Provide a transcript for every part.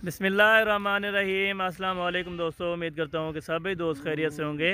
बिस्मिल्लाहिर्रहमानिर्रहीम। अस्सलाम वालेकुम दोस्तों, उम्मीद करता हूँ कि सभी दोस्त खैरियत से होंगे।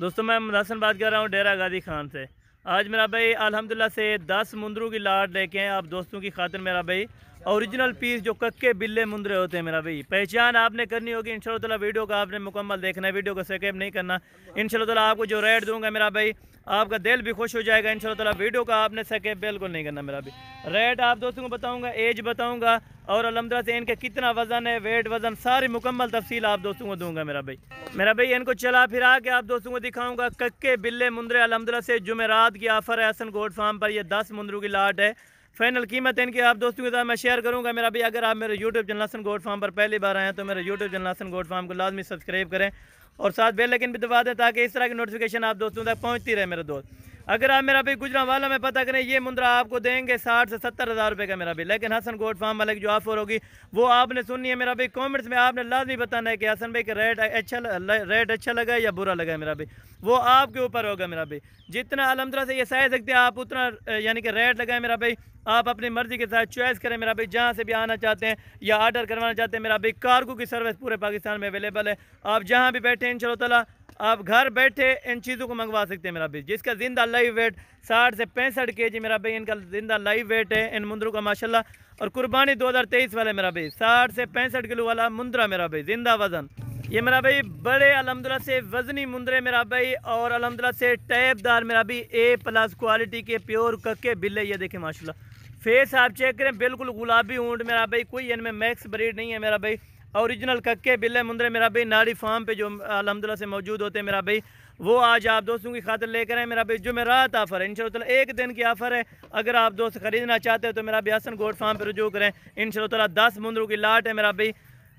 दोस्तों मैं हसन बात कर रहा हूँ डेरा गाजी खान से। आज मेरा भाई अल्हम्दुलिल्लाह से 10 मुंदरों की लाट लेके हैं आप दोस्तों की खातिर। मेरा भाई ओरिजिनल पीस जो कक्के बिल्ले मुंदरे होते हैं मेरा भाई, पहचान आपने करनी होगी इंशाअल्लाह ताला। वीडियो का आपने मुकम्मल देखना है, वीडियो को स्किप नहीं करना। इंशाअल्लाह ताला आपको जो रेट दूंगा मेरा भाई, आपका दिल भी खुश हो जाएगा इंशाअल्लाह ताला। वीडियो का आपने स्किप बिल्कुल नहीं करना मेरा भाई। रेट आप दोस्तों को बताऊंगा, एज बताऊंगा और अल्हम्दुलिल्लाह से इनके कितना वजन है, वेट वजन सारी मुकम्मल तफसील आप दोस्तों को दूंगा मेरा भाई। इनको चला फिरा के आप दोस्तों को दिखाऊंगा कक्के बिल्ले मुंदरे। अल्हम्दुलिल्लाह से जुमेरात की ऑफर है हसन गोट फार्म पर। ये 10 मुंदरों की लाट है। फाइनल कीमत इनकी आप दोस्तों के साथ मैं शेयर करूंगा मेरा भाई। अगर आप मेरे YouTube channel Hasan goat farm पर पहली बार आए हैं तो मेरे YouTube channel Hasan goat farm को लाजमी सब्सक्राइब करें और साथ बेल आइकन भी दबा दें ताकि इस तरह की नोटिफिकेशन आप दोस्तों तक पहुंचती रहे मेरे दोस्त। अगर आप मेरा भाई गुजरांवाला में पता करें, ये मुंद्रा आपको देंगे 60 से 70 हज़ार रुपये का मेरा भाई। लेकिन हसन गोट फार्म वाले की जो ऑफर होगी वो आपने सुननी है मेरा भाई। कमेंट्स में आपने लाजमी बताना है कि हसन भाई का रेट अच्छा लगा या बुरा लगा मेरा भाई। वो आपके ऊपर होगा मेरा भाई। जितना अल्हम्दुलिल्लाह से ये सह सकते हैं आप उतना यानी कि रेट लगाए मेरा भाई। आप अपनी मर्जी के साथ चॉइस करें मेरा भाई। जहाँ से भी आना चाहते हैं या ऑर्डर करवाना चाहते हैं मेरा भाई, कार्गो की सर्विस पूरे पाकिस्तान में अवेलेबल है। आप जहाँ भी बैठे हैं इंशाअल्लाह ताला आप घर बैठे इन चीज़ों को मंगवा सकते हैं मेरा भाई। जिसका जिंदा लाइव वेट 60 से 65 kg मेरा भाई इनका जिंदा लाइव वेट है इन मुंदरों का माशाल्लाह। और कुर्बानी 2023 वाले मेरा भाई 60 से 65 किलो वाला मुंदरा मेरा भाई, जिंदा वजन। ये मेरा भाई बड़े अल्हम्दुलिल्लाह से वजनी मुंदरे मेरा भाई और अल्हम्दुलिल्लाह से टैबदार मेरा भाई A+ क्वालिटी के प्योर कक्के बिल्ले। ये देखें माशाल्लाह, फेस आप चेक करें, बिल्कुल गुलाबी ऊँट मेरा भाई, कोई इनमें मैक्स ब्रीड नहीं है मेरा भाई। ओरिजिनल कक्के बिल्ले मुंदरे मेरा भाई नाड़ी फार्म पे जो अल्हम्दुलिल्लाह से मौजूद होते हैं मेरा भाई, वो आज आप दोस्तों की खातिर लेकर आए मेरा भाई। जुमेरात ऑफर है इंशाअल्लाह, एक दिन की ऑफर है। अगर आप दोस्त खरीदना चाहते हैं तो मेरा भाई हसन गोट फार्म पर रुजू करें इंशाअल्लाह। 10 मुंदरों की लाट है मेरा भाई।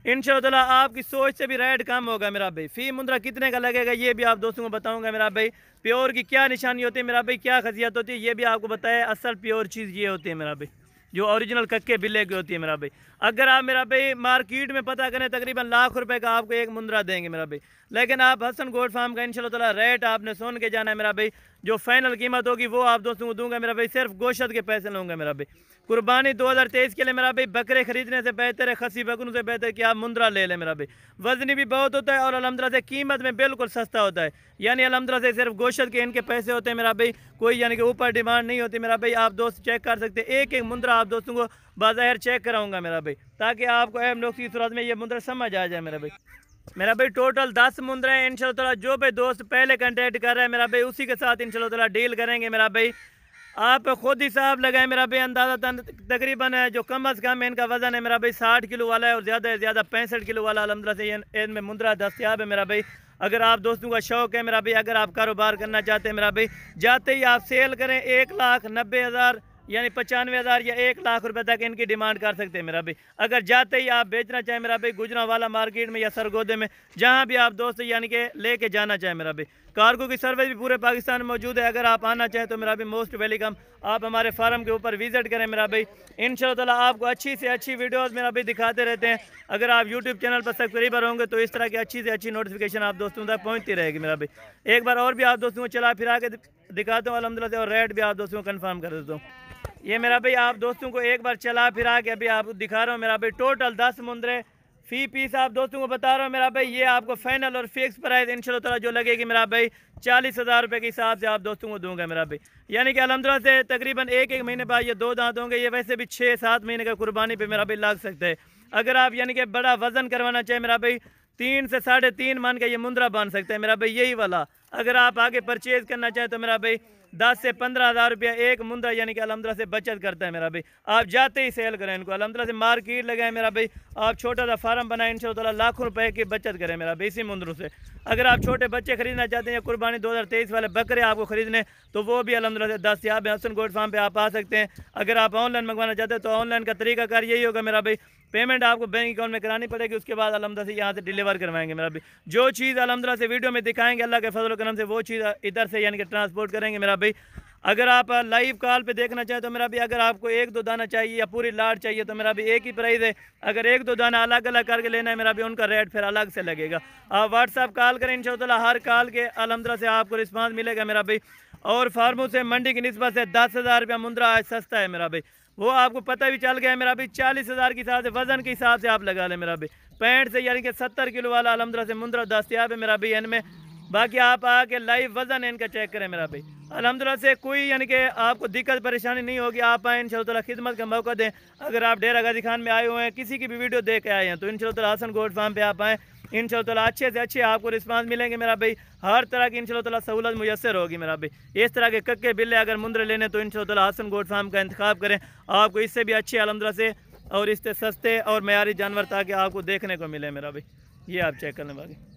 इंशाअल्लाह आपकी सोच से भी रेट कम होगा मेरा भाई। फी मुंदरा कितने का लगेगा ये भी आप दोस्तों को बताऊंगा मेरा भाई। प्योर की क्या निशानी होती है मेरा भाई, क्या खसियत होती है ये भी आपको बताया। असल प्योर चीज़ ये होती है मेरा भाई जो ओरिजिनल कक्के बिल्ले की होती है मेरा भाई। अगर आप मेरा भाई मार्केट में पता करें तकरीबन लाख रुपए का आपको एक मुंदरा देंगे मेरा भाई। लेकिन आप हसन गोट फार्म का इंशाअल्लाह ताला रेट आपने सुन के जाना है मेरा भाई। जो फाइनल कीमत होगी वो आप दोस्तों को दूंगा मेरा भाई। सिर्फ गोश्त के पैसे लूँगा मेरा भाई। कुर्बानी 2023 के लिए मेरा भाई बकरे खरीदने से बेहतर है, खसी बकरों से बेहतर कि आप मुंदरा ले लें मेरा भाई। वजनी भी बहुत होता है और अल्हम्दुलिल्लाह से कीमत में बिल्कुल सस्ता होता है। यानी अल्हम्दुलिल्लाह से सिर्फ गोश्त के इनके पैसे होते हैं मेरा भाई, कोई यानी कि ऊपर डिमांड नहीं होती मेरा भाई। आप दोस्त चेक कर सकते हैं, एक एक मुंदरा आप दोस्तों को बाज़ाहिर चेक कराऊंगा मेरा भाई ताकि आपको ऐब नुक्स की सूरत में ये मुंदरा समझ आ जाए मेरा भाई। मेरा भाई टोटल 10 मुंदरे हैं इंशाअल्लाह। जो भाई दोस्त पहले कंटेक्ट कर रहे हैं मेरा भाई उसी के साथ इंशाअल्लाह डील करेंगे मेरा भाई। आप खुद हिसाब लगाएं मेरा भाई, अंदाज़ा तकरीबन जो कम अज़ कम इनका वज़न है मेरा भाई 60 किलो वाला है और ज़्यादा से ज़्यादा 65 किलो वाला अल्हम्दुलिल्लाह से इनमें मुंदरा दस्तियाब है मेरा भाई। अगर आप दोस्तों का शौक़ है मेरा भाई, अगर आप कारोबार करना चाहते हैं मेरा भाई, जाते ही आप सेल करें 1,90,000 यानी 95,000 या 1 लाख रुपए तक इनकी डिमांड कर सकते हैं मेरा भाई। अगर जाते ही आप बेचना चाहें मेरा भाई गुजरांवाला मार्केट में या सरगोदे में, जहां भी आप दोस्त यानी कि लेके जाना चाहें मेरा भाई। कार्गो की सर्विस भी पूरे पाकिस्तान में मौजूद है। अगर आप आना चाहें तो मेरा भाई मोस्ट वेलकम। आप हमारे फार्म के ऊपर विजिट करें मेरा भाई। इंशाअल्लाह आपको अच्छी से अच्छी वीडियोस मेरा भाई दिखाते रहते हैं। अगर आप यूट्यूब चैनल पर सब्सक्राइबर होंगे तो इस तरह की अच्छी से अच्छी नोटिफिकेशन आप दोस्तों तक पहुँचती रहेगी मेरा भाई। एक बार और भी आप दोस्तों को चला फिरा के दिखाता हूँ अल्हम्दुलिल्लाह से, और रेट भी आप दोस्तों को कन्फर्म कर देता हूँ। ये मेरा भाई आप दोस्तों को एक बार चला फिरा के अभी आपको दिखा रहा हूँ मेरा भाई। टोटल 10 मुंदरे, फी पीस आप दोस्तों को बता रहा हूँ मेरा भाई। ये आपको फाइनल और फिक्स प्राइस इंशाअल्लाह जो लगेगी मेरा भाई 40,000 रुपये के हिसाब से आप दोस्तों को दूंगा मेरा भाई। यानी कि अल्हम्दुलिल्लाह से तकरीबन एक महीने बाद ये 2 दांत होंगे। ये वैसे भी 6-7 महीने का कुर्बानी पे मेरा भाई लग सकता है। अगर आप यानी कि बड़ा वजन करवाना चाहें मेरा भाई 3 से 3.5 मन का ये मुंदरा बन सकता है मेरा भाई, यही वाला। अगर आप आगे परचेज करना चाहें तो मेरा भाई 10 से 15 हज़ार रुपया एक मुंदरा यानी कि अल्हम्दुलिल्लाह से बचत करता है मेरा भाई। आप जाते ही सेल करें इनको, अल्हम्दुलिल्लाह से मार्केट लगाएं मेरा भाई। आप छोटा सा फार्म बनाएं इंशाअल्लाह, लाखों रुपए की बचत करें मेरा भाई इसी मुंदरों से। अगर आप छोटे बच्चे खरीदना चाहते हैं या कुर्बानी 2023 वाले बकरे आपको खरीदने तो वो भी अल्हम्दुलिल्लाह से दस्तयाब है। हसन गोट फार्म पे आप आ सकते हैं। अगर आप ऑनलाइन मंगवाना चाहते हैं तो ऑनलाइन का तरीकाकार यही होगा मेरा भाई। पेमेंट आपको बैंक अकाउंट में करानी पड़ेगी, उसके बाद अल्हम्दुलिल्लाह से यहाँ से डिलीवर करवाएंगे मेरा भाई। जो चीज़ अल्हम्दुलिल्लाह से वीडियो में दिखाएंगे अल्लाह के फजल करम से वो चीज़ इधर से यानी कि ट्रांसपोर्ट करेंगे मेरा भाई। अगर आप लाइव कॉल पे देखना चाहें तो मेरा भी, अगर आपको 1-2 दाना चाहिए या पूरी लाट चाहिए तो मेरा भी एक ही प्राइस है। अगर 1-2 दाना अलग अलग करके लेना है मेरा भी, उनका रेट फिर अलग से लगेगा। आप व्हाट्सअप कॉल करें इंशाअल्लाह, हर कॉल के अल्हम्दुलिल्लाह से आपको रिस्पांस मिलेगा मेरा भाई। और फार्मों से मंडी की निस्बत से 10,000 रुपया मुंदरा आज सस्ता है मेरा भाई। वो आपको पता भी चल गया है मेरा भाई। 40,000 के हिसाब से, वज़न के हिसाब से आप लगा लें मेरा भाई। 65 से यानी कि 70 किलो वाला अल्हम्दुलिल्लाह से मुंद्रा दस्तियाब है मेरा भाई इनमें। बाकी आप आके लाइव वज़न इनका चेक करें मेरा भाई। अल्हम्दुलिल्लाह से कोई यानी कि आपको दिक्कत परेशानी नहीं होगी। आप आए इंशाअल्लाह खिदमत का मौका दें। अगर आप डेरा गाजी खान में आए हुए हैं, किसी की भी वीडियो देख के आए हैं, तो इंशाअल्लाह हसन गोट फार्म पे आप आएँ। इंशाअल्लाह अच्छे से अच्छे आपको रिस्पांस मिलेंगे मेरा भाई। हर तरह की इंशाअल्लाह सहूलत मुयस्सर होगी मेरा भाई। इस तरह के कक्के बिल्ले अगर मुंद्रे लेने तो इंशाअल्लाह हसन गोट फार्म का इंतखाब करें। आपको इससे भी अच्छे अल्हम्दुलिल्लाह से और इससे सस्ते और मयारी जानवर ताकि आपको देखने को मिले मेरा भाई। ये आप चेक कर लें बाकी।